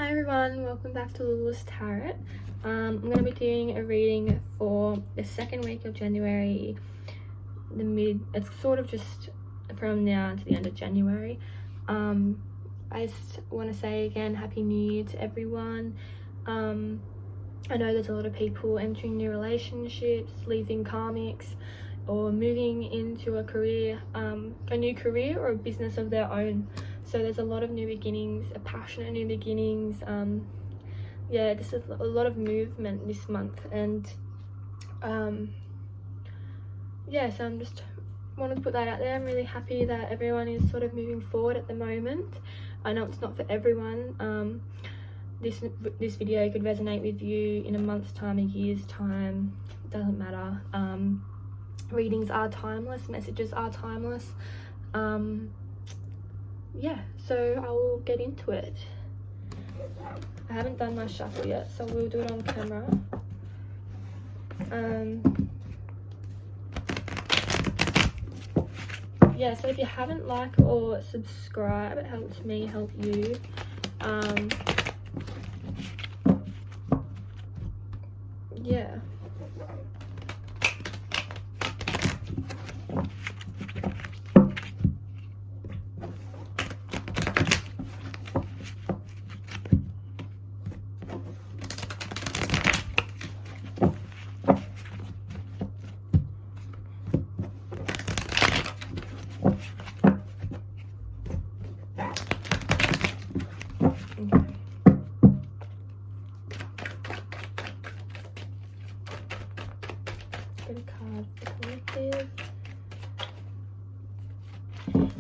Hi everyone, welcome back to Lula's Tarot. I'm going to be doing a reading for the second week of January, it's sort of just from now to the end of January. I just want to say again, Happy New Year to everyone. I know there's a lot of people entering new relationships, leaving karmics, or moving into a career, a new career or a business of their own. So there's a lot of new beginnings, a passionate new beginnings. Yeah, this is a lot of movement this month, and yeah, so I'm just wanted to put that out there. I'm really happy that everyone is sort of moving forward at the moment. I know it's not for everyone. This video could resonate with you in a month's time, a year's time, doesn't matter. Readings are timeless, messages are timeless. Yeah, so I will get into it. I haven't done my shuffle yet, so we'll do it on camera. Yeah, so if you haven't liked or subscribed, it helps me help you. Yeah.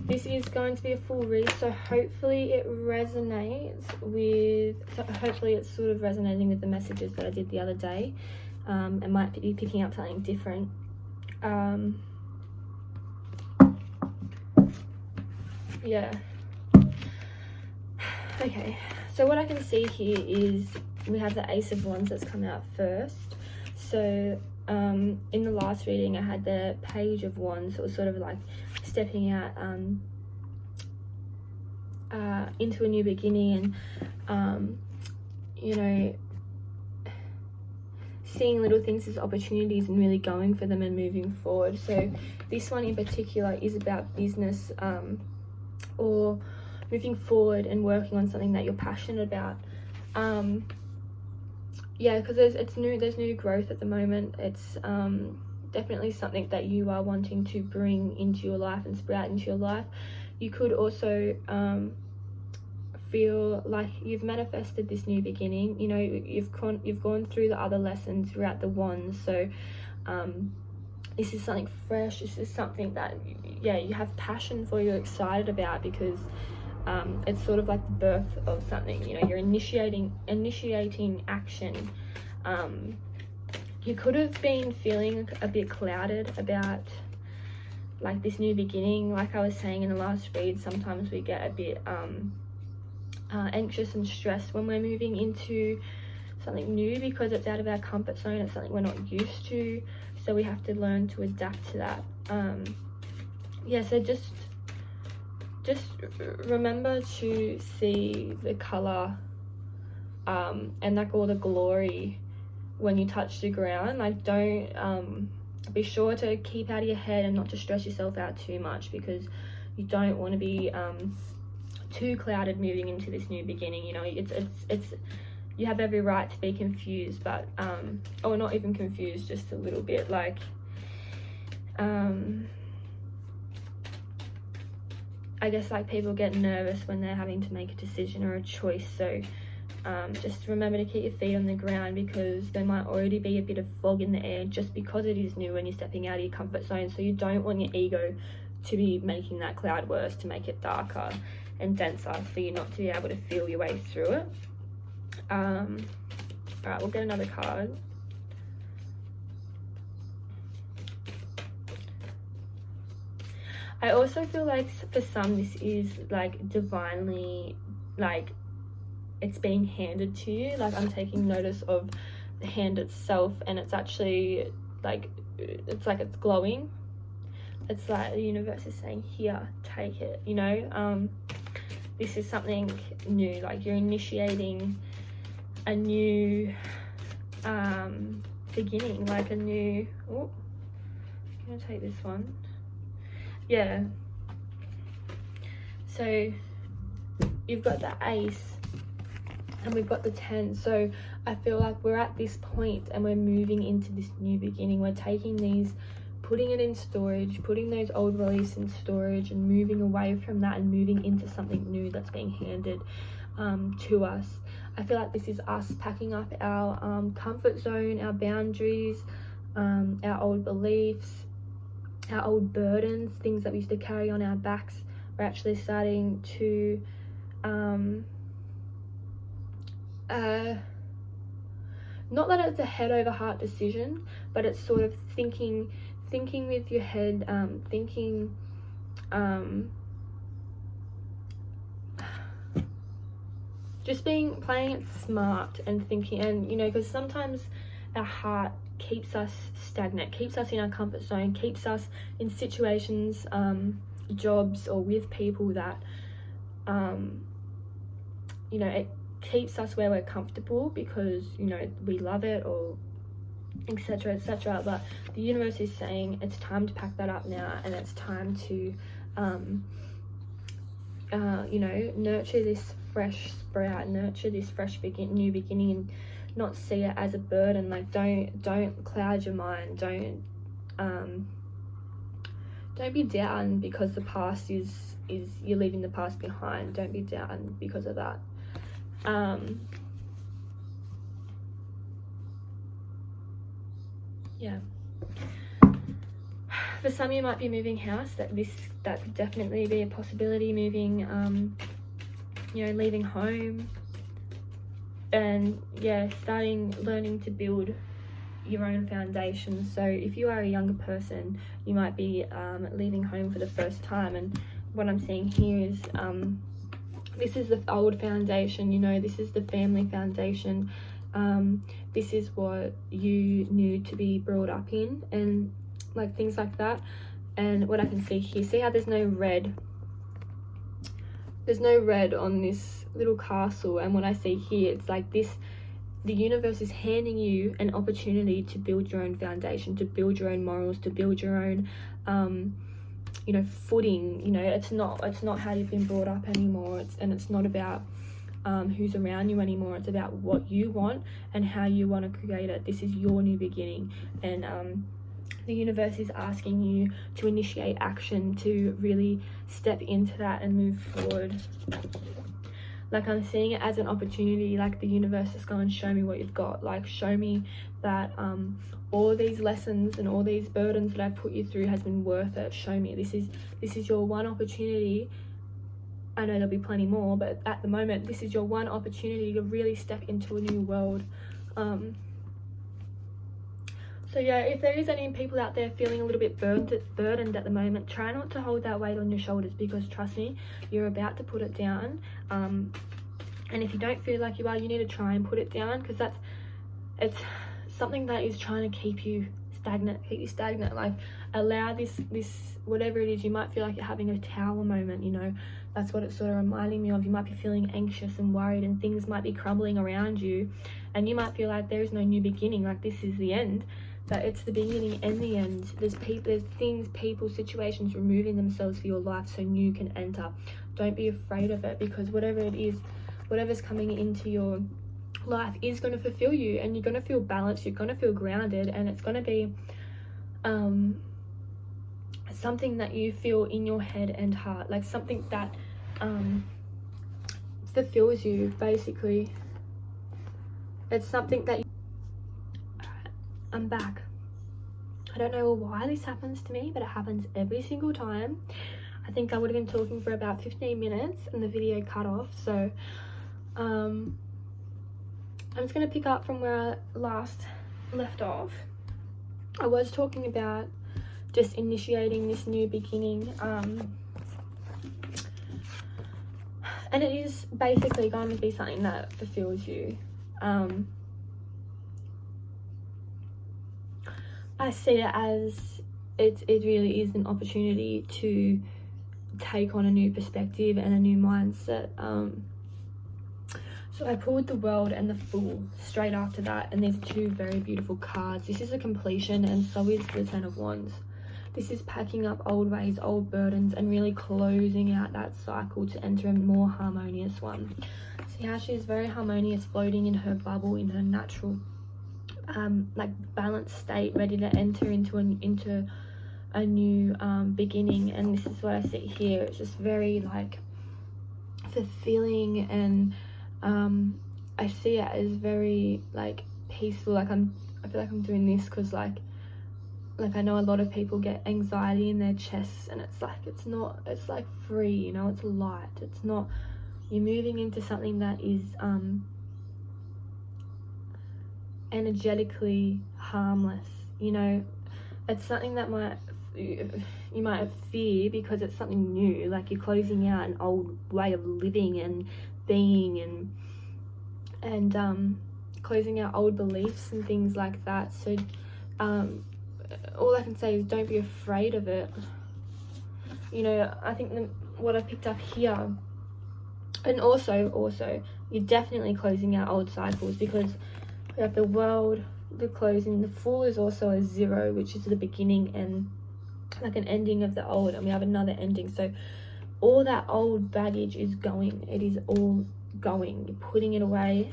This is going to be a full read, so hopefully it resonates with, hopefully it's sort of resonating with the messages that I did the other day. It might be picking up something different. Yeah. Okay, so what I can see here is we have the Ace of Wands that's come out first. So in the last reading I had the Page of Wands, so it was sort of like stepping out into a new beginning, and you know, seeing little things as opportunities and really going for them and moving forward. So this one in particular is about business, or moving forward and working on something that you're passionate about. Yeah, because there's new growth at the moment. It's definitely something that you are wanting to bring into your life and sprout into your life. You could also feel like you've manifested this new beginning. You know, you've gone through the other lessons throughout the wands. So this is something fresh. This is something that, yeah, you have passion for, you're excited about, because it's sort of like the birth of something. You know, you're initiating action. You could have been feeling a bit clouded about like this new beginning. Like I was saying in the last read, sometimes we get a bit anxious and stressed when we're moving into something new, because it's out of our comfort zone. It's something we're not used to, so we have to learn to adapt to that. Yeah, so just remember to see the color and like all the glory when you touch the ground. Like, don't be sure to keep out of your head and not to stress yourself out too much, because you don't want to be too clouded moving into this new beginning. You know, it's you have every right to be confused, but or not even confused, just a little bit, like I guess like people get nervous when they're having to make a decision or a choice. So just remember to keep your feet on the ground, because there might already be a bit of fog in the air just because it is new when you're stepping out of your comfort zone. So you don't want your ego to be making that cloud worse, to make it darker and denser, for you not to be able to feel your way through it. All right, we'll get another card. I also feel like for some this is like divinely, like it's being handed to you. Like I'm taking notice of the hand itself, and it's actually like it's glowing. It's like the universe is saying, here, take it, you know. this is something new, like you're initiating a new beginning, like a new, oh, I'm gonna take this one. Yeah, so you've got the ace and we've got the 10. So I feel like we're at this point and we're moving into this new beginning. We're taking these, putting it in storage, putting those old beliefs in storage, and moving away from that and moving into something new that's being handed to us. I feel like this is us packing up our comfort zone, our boundaries, our old beliefs, our old burdens, things that we used to carry on our backs. We're actually starting to not that it's a head over heart decision, but it's sort of thinking with your head, just playing it smart and thinking, and you know, because sometimes our heart keeps us stagnant, keeps us in our comfort zone, keeps us in situations, jobs, or with people that you know, it keeps us where we're comfortable because, you know, we love it, or etc, etc. But the universe is saying it's time to pack that up now, and it's time to you know, nurture this fresh sprout, nurture this fresh new beginning, and not see it as a burden. Like, don't cloud your mind, don't be down because the past is you're leaving the past behind. Don't be down because of that. Yeah, for some you might be moving house. That could definitely be a possibility. Moving, you know, leaving home, and yeah, learning to build your own foundation. So if you are a younger person, you might be leaving home for the first time, and what I'm seeing here is this is the old foundation, you know, this is the family foundation. This is what you knew to be brought up in, and like things like that. And what I can see here, see how there's no red on this little castle, and what I see here, it's like this, the universe is handing you an opportunity to build your own foundation, to build your own morals, to build your own you know, footing. You know, it's not how you've been brought up anymore, it's not about who's around you anymore. It's about what you want and how you want to create it. This is your new beginning, and the universe is asking you to initiate action, to really step into that and move forward. Like, I'm seeing it as an opportunity. Like, the universe is going to show me what you've got. Like, show me that all these lessons and all these burdens that I've put you through has been worth it. Show me. This is your one opportunity. I know there'll be plenty more, but at the moment, this is your one opportunity to really step into a new world. So yeah, if there is any people out there feeling a little bit burdened at the moment, try not to hold that weight on your shoulders, because trust me, you're about to put it down. And if you don't feel like you are, you need to try and put it down, because it's something that is trying to keep you stagnant. Like, allow this whatever it is. You might feel like you're having a tower moment, you know, that's what it's sort of reminding me of. You might be feeling anxious and worried, and things might be crumbling around you, and you might feel like there is no new beginning, like this is the end. But it's the beginning and the end. There's things, people, situations removing themselves for your life so new can enter. Don't be afraid of it, because whatever it is, whatever's coming into your life is going to fulfill you, and you're going to feel balanced, you're going to feel grounded, and it's going to be something that you feel in your head and heart, like something that fulfills you, basically. It's something that I'm back. I don't know why this happens to me, but it happens every single time. I think I would have been talking for about 15 minutes and the video cut off. So I'm just going to pick up from where I last left off. I was talking about just initiating this new beginning, and it is basically going to be something that fulfills you. I see it as it really is an opportunity to take on a new perspective and a new mindset. So I pulled the World and the Fool straight after that, and these are two very beautiful cards. This is a completion, and so is the Ten of Wands. This is packing up old ways, old burdens, and really closing out that cycle to enter a more harmonious one. See how she is very harmonious, floating in her bubble, in her natural like balanced state, ready to enter into a new beginning. And this is what I see here. It's just very like fulfilling, and I see it as very like peaceful. Like I feel like I'm doing this because like I know a lot of people get anxiety in their chests, and it's like free, you know, it's light. It's not, you're moving into something that is energetically harmless, you know. It's something that you might fear because it's something new, like you're closing out an old way of living and being, and closing out old beliefs and things like that. So all I can say is don't be afraid of it. You know, I think what I picked up here, and also you're definitely closing out old cycles, because we have the World, the closing, the Fool is also a 0, which is the beginning and like an ending of the old, and we have another ending. So all that old baggage is going, it is all going, you're putting it away,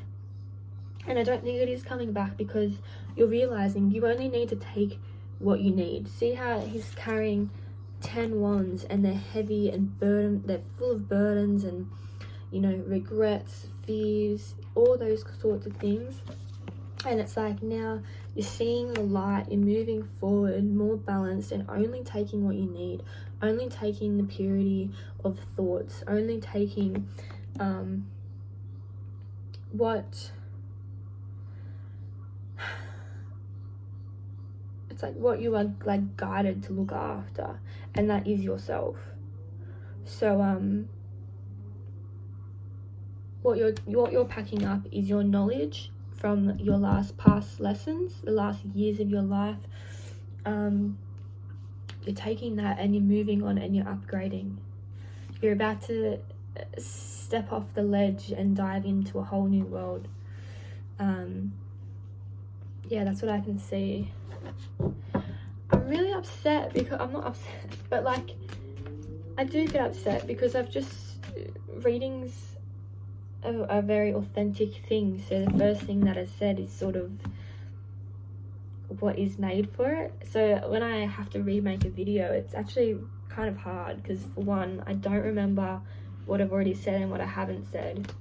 and I don't think it is coming back, because you're realizing you only need to take what you need. See how he's carrying 10 wands, and they're heavy and they're full of burdens and, you know, regrets, fears, all those sorts of things. And it's like now you're seeing the light, you're moving forward more balanced, and only taking what you need, only taking the purity of thoughts, only taking what it's like what you are like guided to look after, and that is yourself. So what you're packing up is your knowledge from your past lessons, the last years of your life. You're taking that and you're moving on, and you're upgrading. You're about to step off the ledge and dive into a whole new world. Yeah, that's what I can see. I'm really upset, because I'm not upset, but like I do get upset because I've just, readings are very authentic things. So the first thing that I said is sort of what is made for it. So when I have to remake a video, it's actually kind of hard, because for one, I don't remember what I've already said and what I haven't said,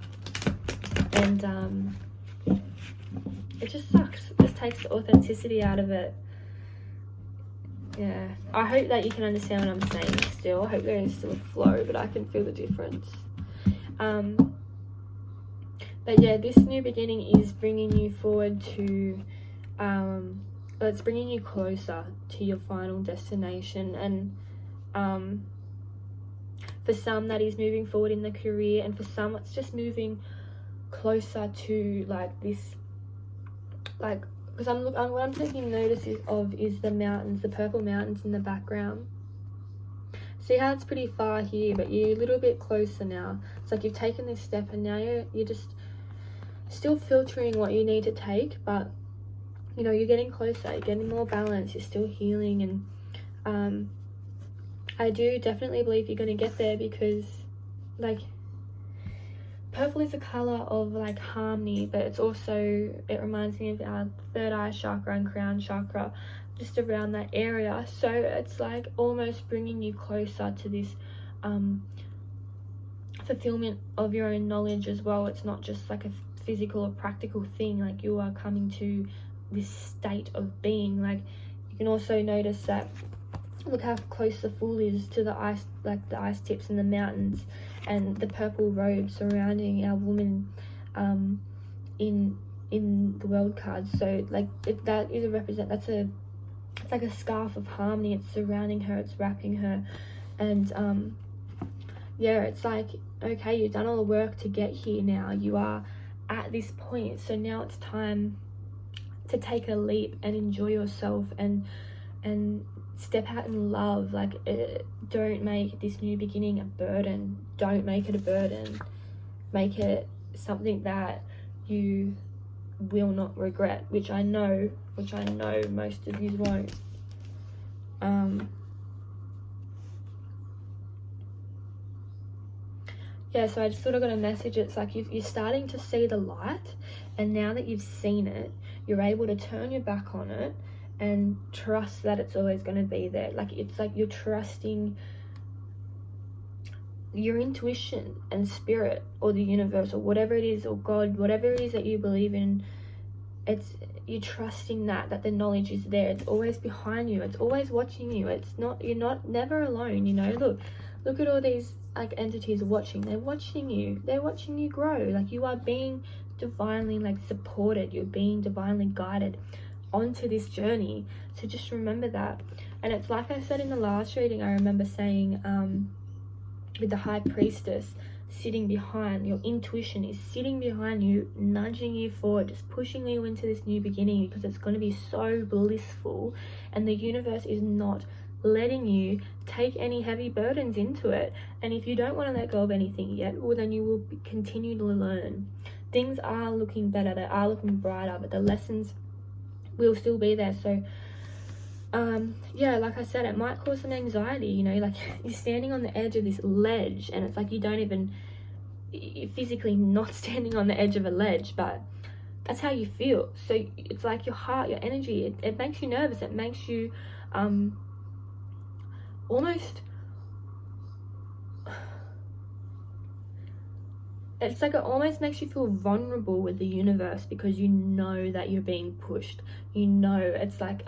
and it just sucks. It just takes the authenticity out of it. Yeah, I hope that you can understand what I'm saying still. I hope there is still a flow, but I can feel the difference. But yeah, this new beginning is bringing you forward to, it's bringing you closer to your final destination. And for some, that is moving forward in the career, and for some, it's just moving closer to like this, like, because what I'm taking notice of is the mountains, the purple mountains in the background. See how it's pretty far here, but you're a little bit closer now. It's like you've taken this step, and now you're just still filtering what you need to take, but you know, you're getting closer, you're getting more balance, you're still healing. And I do definitely believe you're going to get there, because like purple is a color of like harmony, but it's also, it reminds me of our third eye chakra and crown chakra, just around that area. So it's like almost bringing you closer to this fulfillment of your own knowledge as well. It's not just like a physical or practical thing, like you are coming to this state of being. Like you can also notice that, look how close the Fool is to the ice, like the ice tips and the mountains, and the purple robe surrounding our woman in the World card. So like that is it's like a scarf of harmony. It's surrounding her, it's wrapping her, and yeah, it's like, okay, you've done all the work to get here. Now you are at this point, so now it's time to take a leap and enjoy yourself and step out in love. Like, don't make this new beginning a burden. Don't make it a burden. Make it something that you will not regret, which I know most of you won't. Yeah, so I just sort of got a message. It's like you're starting to see the light, and now that you've seen it, you're able to turn your back on it and trust that it's always going to be there. Like, it's like you're trusting your intuition and spirit, or the universe, or whatever it is, or God, whatever it is that you believe in. You're trusting that the knowledge is there. It's always behind you. It's always watching you. You're never alone, you know. Look at all these like entities watching. They're watching you. They're watching you grow. Like, you are being divinely like supported. You're being divinely guided onto this journey. So just remember that. And it's like I said in the last reading, I remember saying with the high priestess sitting behind, your intuition is sitting behind you, nudging you forward, just pushing you into this new beginning, because it's going to be so blissful, and the universe is not letting you take any heavy burdens into it. And if you don't want to let go of anything yet, well, then you will continue to learn. Things are looking better, they are looking brighter, but the lessons will still be there. So yeah, like I said, it might cause some anxiety, you know, like you're standing on the edge of this ledge, and it's like you're physically not standing on the edge of a ledge, but that's how you feel. So it's like your heart, your energy, it makes you nervous. It makes you almost, it's like it almost makes you feel vulnerable with the universe, because you know that you're being pushed. You know, it's like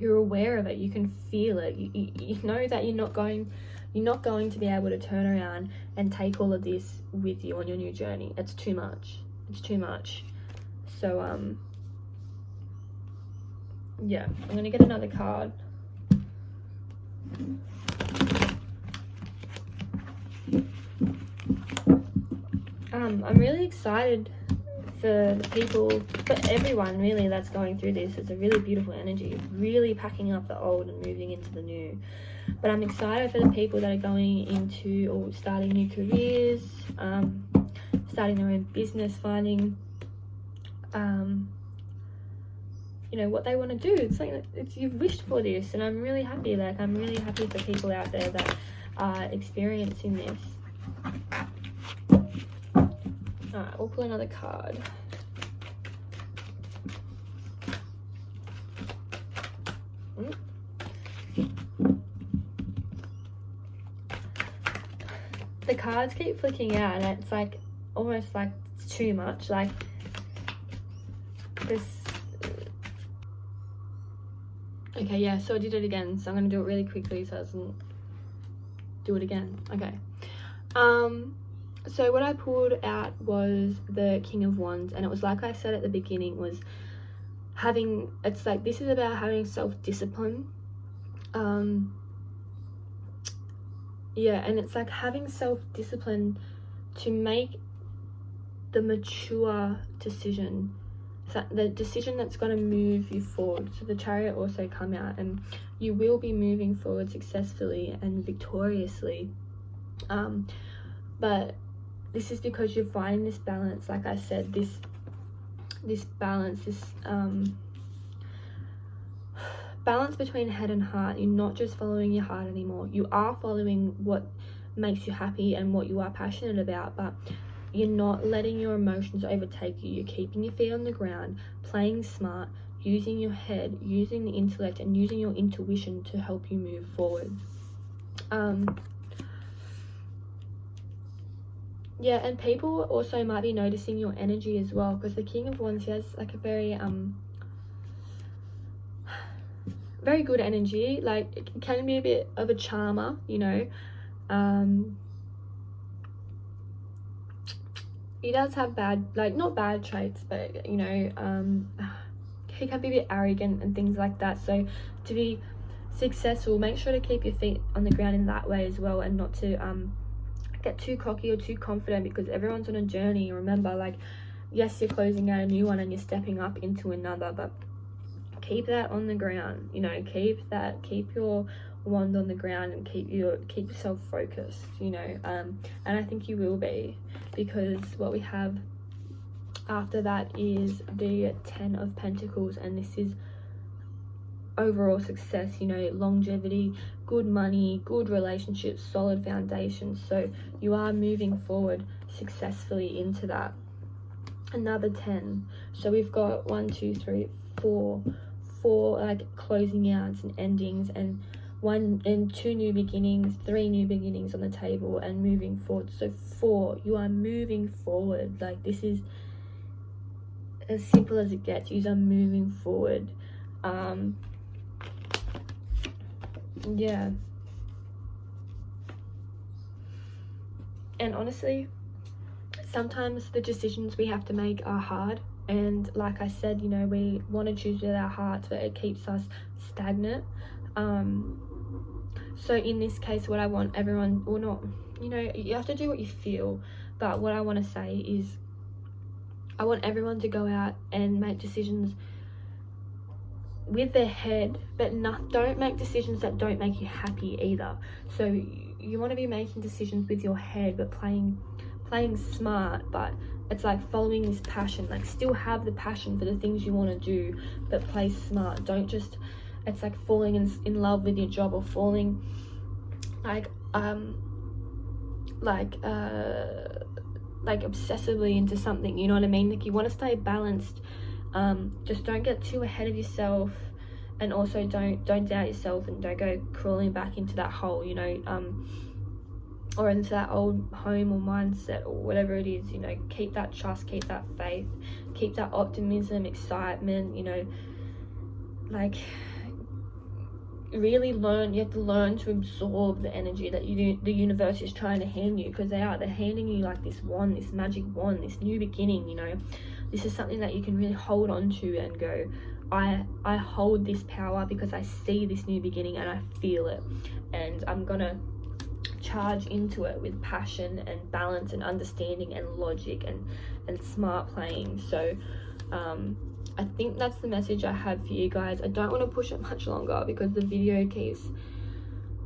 you're aware of it. You can feel it. You know that you're not going to be able to turn around and take all of this with you on your new journey. It's too much. It's too much. So yeah, I'm gonna get another card. I'm really excited for the people, for everyone really that's going through this. It's a really beautiful energy, really packing up the old and moving into the new. But I'm excited for the people that are going into or starting new careers, starting their own business, finding you know, what they want to do. It's like you've wished for this, and I'm really happy. Like, I'm really happy for people out there that are experiencing this. Alright, we'll pull another card. The cards keep flicking out, and it's like almost like it's too much. Like this. Okay, yeah, so I did it again, so I'm gonna do it really quickly so it doesn't do it again. Okay. So what I pulled out was the King of Wands, and it was like I said at the beginning, was having, it's like this is about having self-discipline. Yeah, and it's like having self-discipline to make the mature decision, so the decision that's going to move you forward. So the Chariot also come out, and you will be moving forward successfully and victoriously. But this is because you're finding this balance. Like I said, this balance, this balance between head and heart. You're not just following your heart anymore. You are following what makes you happy and what you are passionate about, but you're not letting your emotions overtake you. You're keeping your feet on the ground, playing smart, using your head, using the intellect, and using your intuition to help you move forward. Yeah, and people also might be noticing your energy as well, because the King of Wands, he has like a very very good energy. Like, it can be a bit of a charmer, you know. He does have bad, like, not bad traits, but you know, he can be a bit arrogant and things like that. So to be successful, make sure to keep your feet on the ground in that way as well, and not to get too cocky or too confident, because everyone's on a journey. Remember, like, yes, you're closing out a new one and you're stepping up into another, but keep that on the ground, you know, keep your wand on the ground and keep yourself focused, you know. And I think you will be, because what we have after that is the 10 of Pentacles, and this is overall success, you know, longevity, good money, good relationships, solid foundations. So you are moving forward successfully into that. Another 10, so we've got 1, 2, 3, 4 like closing outs and endings, and 1 and 2 new beginnings, 3 new beginnings on the table, and moving forward. So 4, you are moving forward. Like, this is as simple as it gets. You are moving forward. Yeah, and honestly, sometimes the decisions we have to make are hard, and like I said, you know, we want to choose with our hearts, but it keeps us stagnant. So in this case, what I want everyone, or not, you know, you have to do what you feel, but what I want to say is I want everyone to go out and make decisions with their head, but don't make decisions that don't make you happy either. So you want to be making decisions with your head, but playing smart, but it's like following this passion. Like, still have the passion for the things you want to do, but play smart. Don't just, it's like falling in love with your job, or falling like obsessively into something, you know what I mean? Like, you want to stay balanced. Just don't get too ahead of yourself, and also don't doubt yourself, and don't go crawling back into that hole, you know, or into that old home or mindset or whatever it is. You know, keep that trust, keep that faith, keep that optimism, excitement, you know, like, really you have to learn to absorb the energy that the universe is trying to hand you, because they're handing you like this wand, this magic wand, this new beginning, you know. This is something that you can really hold on to and go, I hold this power because I see this new beginning and I feel it, and I'm gonna charge into it with passion and balance and understanding and logic and smart playing. So I think that's the message I have for you guys. I don't want to push it much longer because the video keeps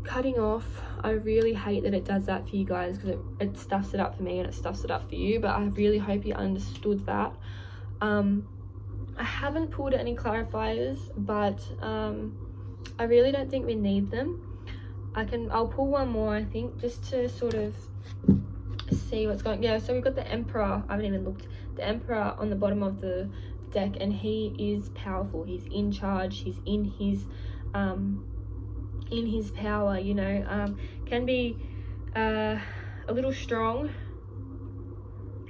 cutting off. I really hate that it does that for you guys, because it stuffs it up for me and it stuffs it up for you, but I really hope you understood that. I haven't pulled any clarifiers, but I really don't think we need them. I'll pull one more, I think, just to sort of see what's going. Yeah, so we've got the Emperor. I haven't even looked. The Emperor on the bottom of the deck, and he is powerful. He's in charge. He's in his power, you know. Can be a little strong,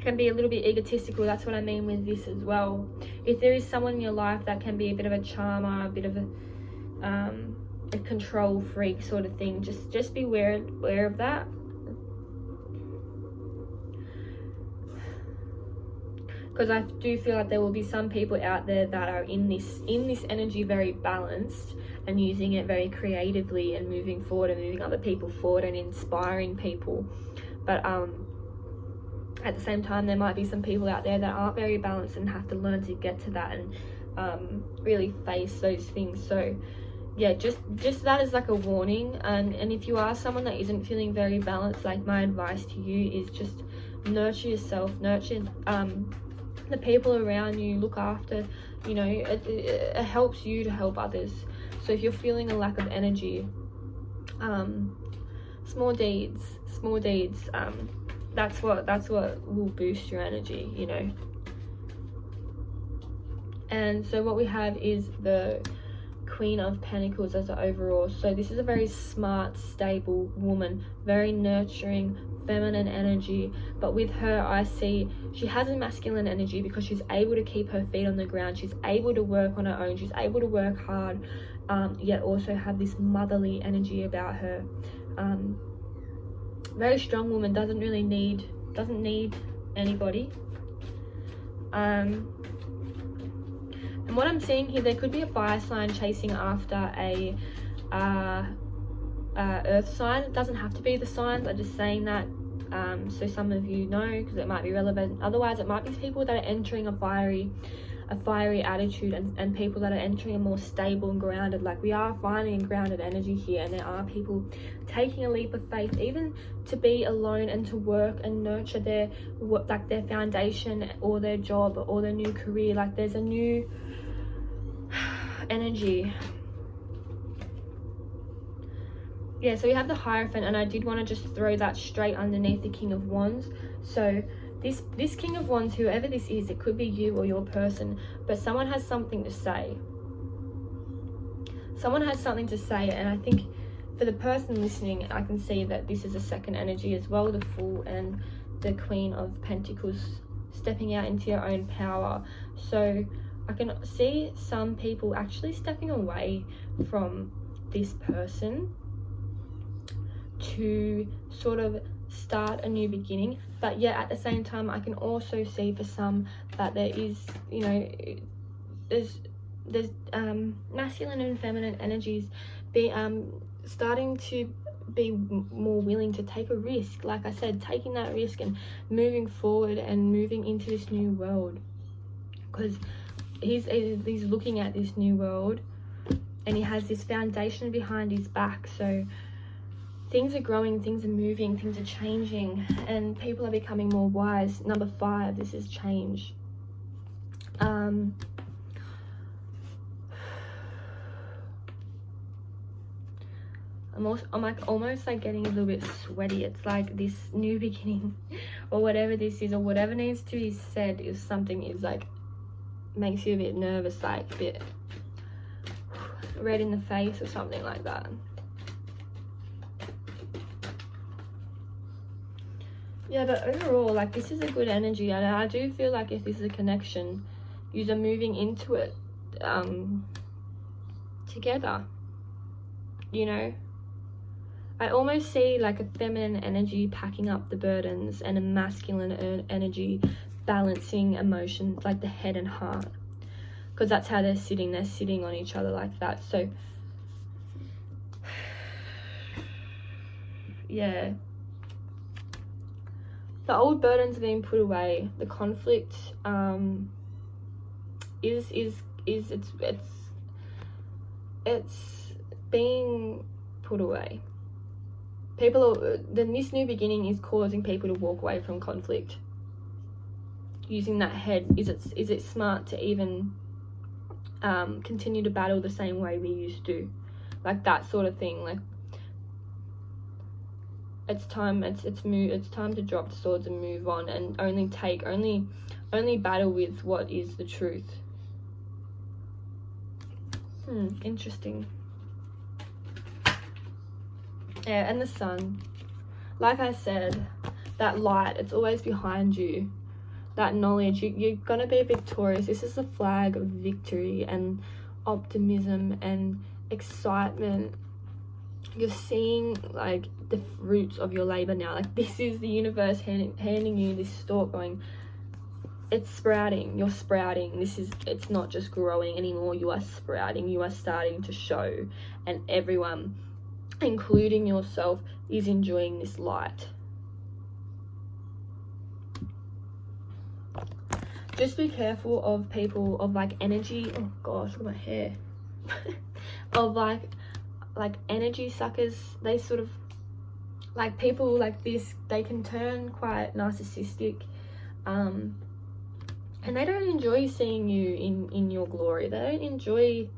can be a little bit egotistical. That's what I mean with this as well. If there is someone in your life that can be a bit of a charmer, a bit of a control freak sort of thing, just be aware of that. Because I do feel like there will be some people out there that are in this energy very balanced, and using it very creatively, and moving forward and moving other people forward and inspiring people. But at the same time, there might be some people out there that aren't very balanced and have to learn to get to that and really face those things. So yeah, just that is like a warning. And if you are someone that isn't feeling very balanced, like, my advice to you is just nurture yourself, nurture the people around you, look after, you know, it helps you to help others. So if you're feeling a lack of energy, small deeds, that's what will boost your energy, you know. And so what we have is the Queen of Pentacles as an overall. So this is a very smart, stable woman, very nurturing, feminine energy. But with her, I see she has a masculine energy because she's able to keep her feet on the ground. She's able to work on her own. She's able to work hard, yet also have this motherly energy about her. Very strong woman, doesn't need anybody. And what I'm seeing here, there could be a fire sign chasing after a earth sign. It doesn't have to be the signs, I'm just saying that so some of you know, because it might be relevant. Otherwise, it might be people that are entering a fiery a fiery attitude, and people that are entering a more stable and grounded. Like, we are finding a grounded energy here, and there are people taking a leap of faith, even to be alone and to work and nurture their foundation or their job or their new career. Like, there's a new energy. Yeah, so we have the Hierophant, and I did want to just throw that straight underneath the King of Wands. So this King of Wands, whoever this is, it could be you or your person, but someone has something to say. Someone has something to say, and I think for the person listening, I can see that this is a second energy as well, the Fool and the Queen of Pentacles, stepping out into your own power. So I can see some people actually stepping away from this person to sort of start a new beginning, but yet at the same time I can also see for some that there is, you know, there's masculine and feminine energies starting to be more willing to take a risk. Like I said, taking that risk and moving forward and moving into this new world, because he's looking at this new world and he has this foundation behind his back. So things are growing, things are moving, things are changing, and people are becoming more wise. Number 5, this is change. I'm like almost like getting a little bit sweaty. It's like this new beginning or whatever this is, or whatever needs to be said, if something is like makes you a bit nervous, like a bit red in the face or something like that. Yeah, but overall, like, this is a good energy, and I do feel like if this is a connection, you are moving into it together, you know. I almost see like a feminine energy packing up the burdens and a masculine energy balancing emotions, like the head and heart, because that's how they're sitting on each other like that. So yeah, the old burdens are being put away. The conflict it's being put away. This new beginning is causing people to walk away from conflict. Using that head, is it smart to even continue to battle the same way we used to? Like that sort of thing. Like, it's time to drop the swords and move on, and only battle with what is the truth. Interesting. Yeah, and the Sun, like I said, that light, it's always behind you. That knowledge, you're gonna be victorious. This is a flag of victory and optimism and excitement. You're seeing like the fruits of your labor now. Like, this is the universe handing you this stalk, going, it's sprouting, you're sprouting. It's not just growing anymore, you are sprouting, you are starting to show, and everyone, including yourself, is enjoying this light. Just be careful of people of like energy, oh gosh, look at my hair, of like energy suckers. They sort of, like, people like this, they can turn quite narcissistic, and they don't enjoy seeing you in your glory. They don't enjoy,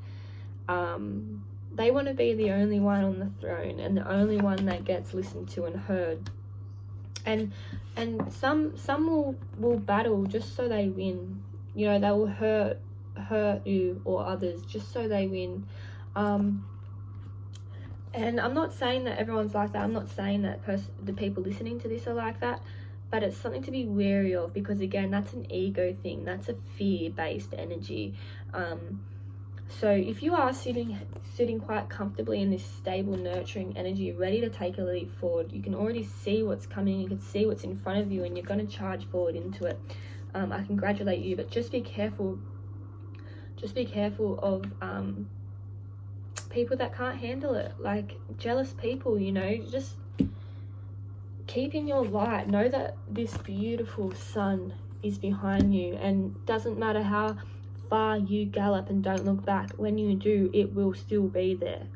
they want to be the only one on the throne and the only one that gets listened to and heard. And some will battle just so they win. You know, they will hurt you or others just so they win. And I'm not saying that everyone's like that. I'm not saying that the people listening to this are like that, but it's something to be wary of, because again, that's an ego thing. That's a fear-based energy. So if you are sitting quite comfortably in this stable, nurturing energy, ready to take a leap forward, you can already see what's coming, you can see what's in front of you, and you're going to charge forward into it. I congratulate you, but just be careful. Just be careful of people that can't handle it, like jealous people, you know. Just keep in your light. Know that this beautiful sun is behind you, and doesn't matter how far you gallop and don't look back, when you do, it will still be there.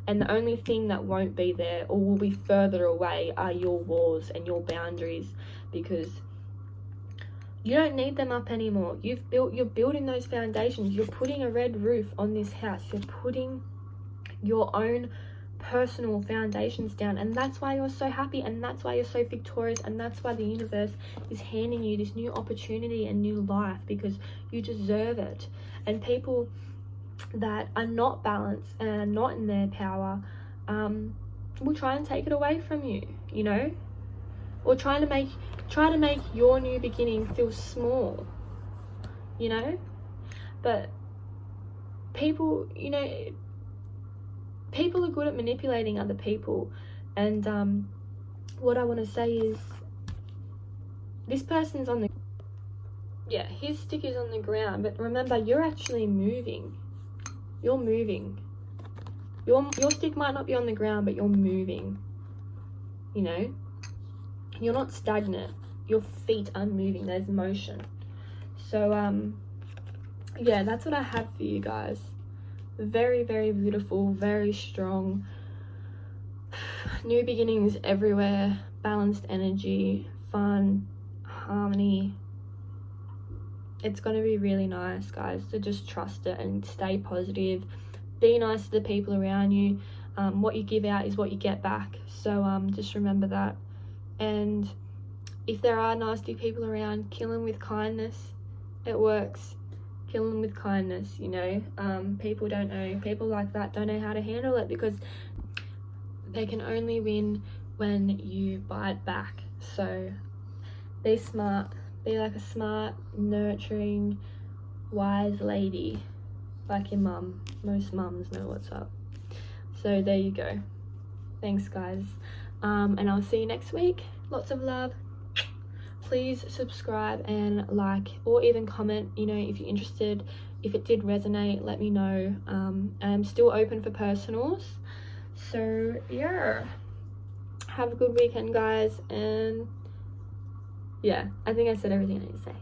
And the only thing that won't be there or will be further away are your walls and your boundaries, because you don't need them up anymore. You're building those foundations. You're putting a red roof on this house. You're putting your own personal foundations down, and that's why you're so happy, and that's why you're so victorious, and that's why the universe is handing you this new opportunity and new life, because you deserve it. And people that are not balanced and are not in their power will try and take it away from you, you know, or try to make your new beginning feel small, you know. But people, you know, people are good at manipulating other people. And what I want to say is, this person's on the, yeah, his stick is on the ground, but remember, you're actually moving. You're moving. Your stick might not be on the ground, but you're moving, you know. You're not stagnant. Your feet are moving. There's motion. So yeah, that's what I have for you guys. Very, very beautiful, very strong. New beginnings everywhere. Balanced energy, fun, harmony. It's going to be really nice, guys. So just trust it and stay positive. Be nice to the people around you. What you give out is what you get back. So just remember that. And if there are nasty people around, kill them with kindness. It works. Kill them with kindness, you know. People don't know. People like that don't know how to handle it, because they can only win when you bite back. So be smart. Be like a smart, nurturing, wise lady, like your mum. Most mums know what's up. So there you go. Thanks, guys. And I'll see you next week. Lots of love. Please subscribe and like, or even comment, you know, if you're interested. If it did resonate, let me know. I'm still open for personals. So yeah, have a good weekend, guys. And yeah, I think I said everything I need to say.